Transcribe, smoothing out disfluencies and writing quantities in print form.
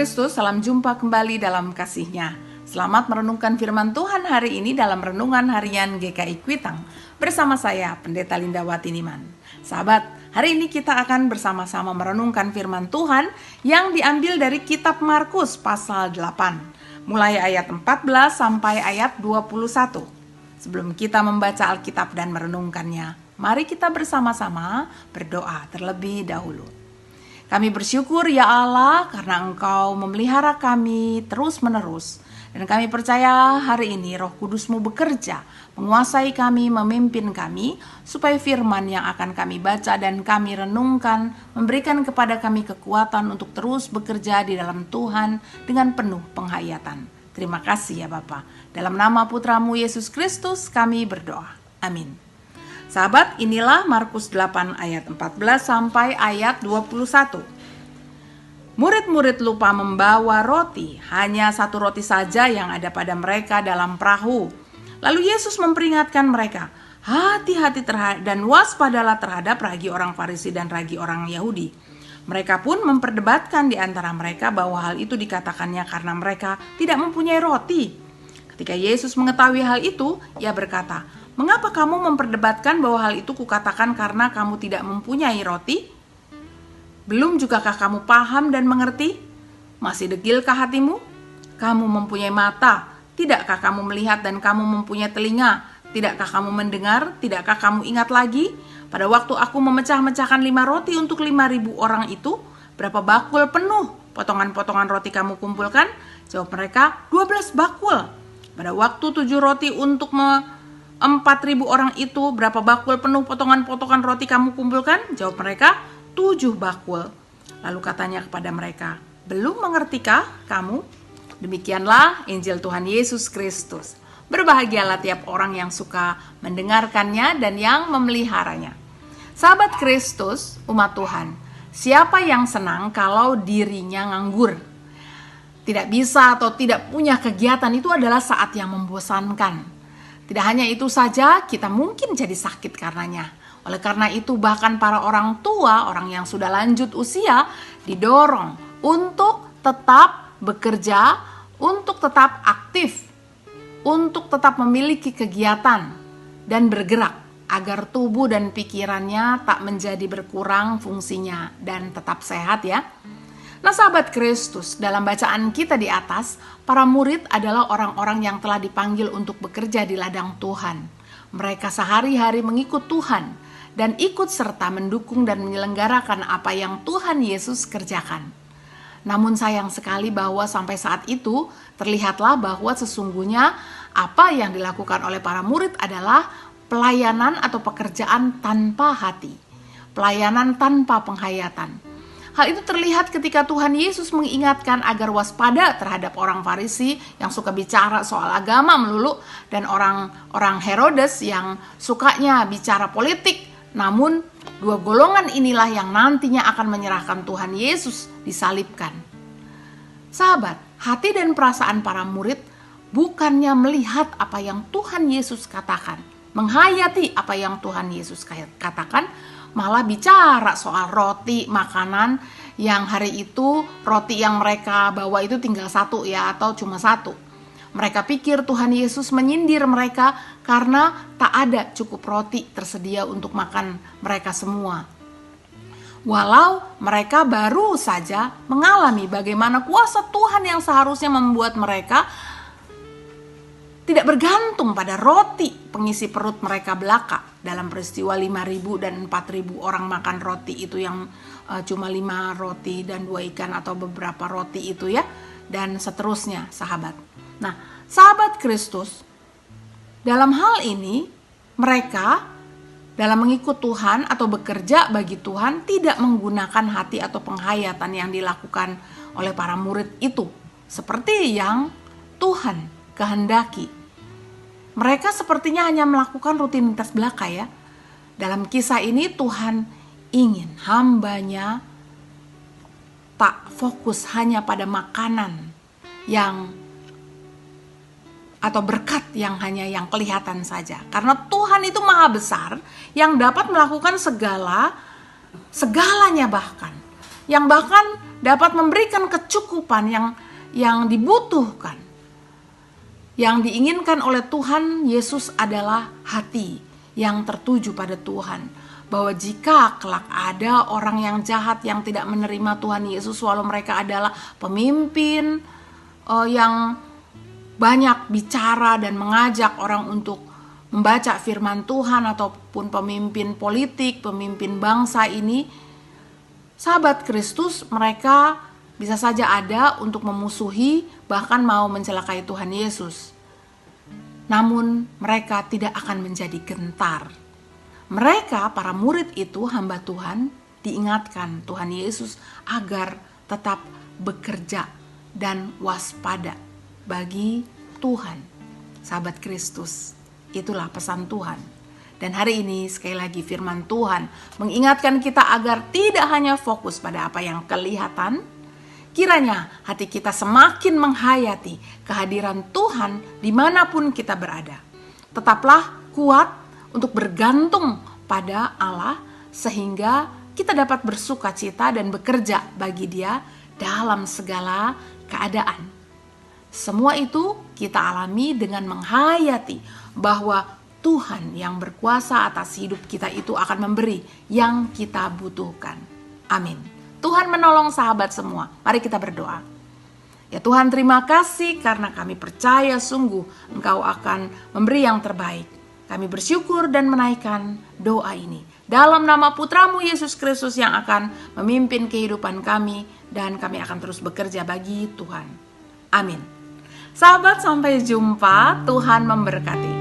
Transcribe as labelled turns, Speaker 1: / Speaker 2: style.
Speaker 1: Kristus, salam jumpa kembali dalam kasih-Nya. Selamat merenungkan firman Tuhan hari ini dalam Renungan Harian GKI Kuitang bersama saya, Pendeta Lindawati Niman. Sahabat, hari ini kita akan bersama-sama merenungkan firman Tuhan yang diambil dari kitab Markus pasal 8, mulai ayat 14 sampai ayat 21. Sebelum kita membaca Alkitab dan merenungkannya, mari kita bersama-sama berdoa terlebih dahulu. Kami bersyukur ya Allah karena Engkau memelihara kami terus-menerus. Dan kami percaya hari ini Roh Kudus-Mu bekerja, menguasai kami, memimpin kami, supaya firman yang akan kami baca dan kami renungkan, memberikan kepada kami kekuatan untuk terus bekerja di dalam Tuhan dengan penuh penghayatan. Terima kasih ya Bapa. Dalam nama Putra-Mu Yesus Kristus kami berdoa. Amin. Sahabat, inilah Markus 8 ayat 14 sampai ayat 21. Murid-murid lupa membawa roti, hanya satu roti saja yang ada pada mereka dalam perahu. Lalu Yesus memperingatkan mereka, hati-hati dan waspadalah terhadap ragi orang Farisi dan ragi orang Yahudi. Mereka pun memperdebatkan di antara mereka bahwa hal itu dikatakannya karena mereka tidak mempunyai roti. Ketika Yesus mengetahui hal itu, Ia berkata, "Mengapa kamu memperdebatkan bahwa hal itu kukatakan karena kamu tidak mempunyai roti? Belum jugakah kamu paham dan mengerti? Masih degilkah hatimu? Kamu mempunyai mata, tidakkah kamu melihat dan kamu mempunyai telinga? Tidakkah kamu mendengar? Tidakkah kamu ingat lagi? Pada waktu aku memecah-mecahkan 5 roti untuk 5.000 orang itu, berapa bakul penuh potongan-potongan roti kamu kumpulkan?" Jawab mereka, 12 bakul. Pada waktu 7 roti untuk 4.000 orang itu, berapa bakul penuh potongan-potongan roti kamu kumpulkan? Jawab mereka, 7 bakul. Lalu katanya kepada mereka, belum mengertikah kamu? Demikianlah Injil Tuhan Yesus Kristus. Berbahagialah tiap orang yang suka mendengarkannya dan yang memeliharanya. Sahabat Kristus, umat Tuhan, siapa yang senang kalau dirinya nganggur? Tidak bisa atau tidak punya kegiatan itu adalah saat yang membosankan. Tidak hanya itu saja, kita mungkin jadi sakit karenanya. Oleh karena itu bahkan para orang tua, orang yang sudah lanjut usia, didorong untuk tetap bekerja, untuk tetap aktif, untuk tetap memiliki kegiatan dan bergerak agar tubuh dan pikirannya tak menjadi berkurang fungsinya dan tetap sehat ya. Nah sahabat Kristus, dalam bacaan kita di atas, para murid adalah orang-orang yang telah dipanggil untuk bekerja di ladang Tuhan. Mereka sehari-hari mengikut Tuhan dan ikut serta mendukung dan menyelenggarakan apa yang Tuhan Yesus kerjakan. Namun sayang sekali bahwa sampai saat itu terlihatlah bahwa sesungguhnya apa yang dilakukan oleh para murid adalah pelayanan atau pekerjaan tanpa hati, pelayanan tanpa penghayatan. Hal itu terlihat ketika Tuhan Yesus mengingatkan agar waspada terhadap orang Farisi yang suka bicara soal agama melulu dan orang Herodes yang sukanya bicara politik. Namun dua golongan inilah yang nantinya akan menyerahkan Tuhan Yesus disalibkan. Sahabat, hati dan perasaan para murid bukannya melihat apa yang Tuhan Yesus katakan, menghayati apa yang Tuhan Yesus katakan, malah bicara soal roti, makanan yang hari itu roti yang mereka bawa itu tinggal 1 ya, atau cuma 1. Mereka pikir Tuhan Yesus menyindir mereka karena tak ada cukup roti tersedia untuk makan mereka semua. Walau mereka baru saja mengalami bagaimana kuasa Tuhan yang seharusnya membuat mereka tidak bergantung pada roti pengisi perut mereka belaka dalam peristiwa 5.000 dan 4.000 orang makan roti itu yang cuma 5 roti dan 2 ikan atau beberapa roti itu ya, dan seterusnya sahabat. Nah sahabat Kristus, dalam hal ini mereka dalam mengikut Tuhan atau bekerja bagi Tuhan tidak menggunakan hati atau penghayatan yang dilakukan oleh para murid itu seperti yang Tuhan kehendaki. Mereka sepertinya hanya melakukan rutinitas belaka ya. Dalam kisah ini Tuhan ingin hambanya tak fokus hanya pada makanan yang atau berkat yang hanya yang kelihatan saja. Karena Tuhan itu maha besar yang dapat melakukan segalanya bahkan. Yang bahkan dapat memberikan kecukupan yang dibutuhkan. Yang diinginkan oleh Tuhan Yesus adalah hati yang tertuju pada Tuhan. Bahwa jika kelak ada orang yang jahat yang tidak menerima Tuhan Yesus, walau mereka adalah pemimpin yang banyak bicara dan mengajak orang untuk membaca firman Tuhan, ataupun pemimpin politik, pemimpin bangsa ini, sahabat Kristus, mereka bisa saja ada untuk memusuhi, bahkan mau mencelakai Tuhan Yesus. Namun mereka tidak akan menjadi gentar. Mereka, para murid itu, hamba Tuhan, diingatkan Tuhan Yesus agar tetap bekerja dan waspada bagi Tuhan. Sahabat Kristus, itulah pesan Tuhan. Dan hari ini sekali lagi firman Tuhan mengingatkan kita agar tidak hanya fokus pada apa yang kelihatan. Kiranya hati kita semakin menghayati kehadiran Tuhan dimanapun kita berada. Tetaplah kuat untuk bergantung pada Allah sehingga kita dapat bersuka cita dan bekerja bagi Dia dalam segala keadaan. Semua itu kita alami dengan menghayati bahwa Tuhan yang berkuasa atas hidup kita itu akan memberi yang kita butuhkan. Amin. Tuhan menolong sahabat semua. Mari kita berdoa. Ya Tuhan, terima kasih karena kami percaya sungguh Engkau akan memberi yang terbaik. Kami bersyukur dan menaikkan doa ini dalam nama Putramu Yesus Kristus yang akan memimpin kehidupan kami, dan kami akan terus bekerja bagi Tuhan. Amin. Sahabat, sampai jumpa. Tuhan memberkati.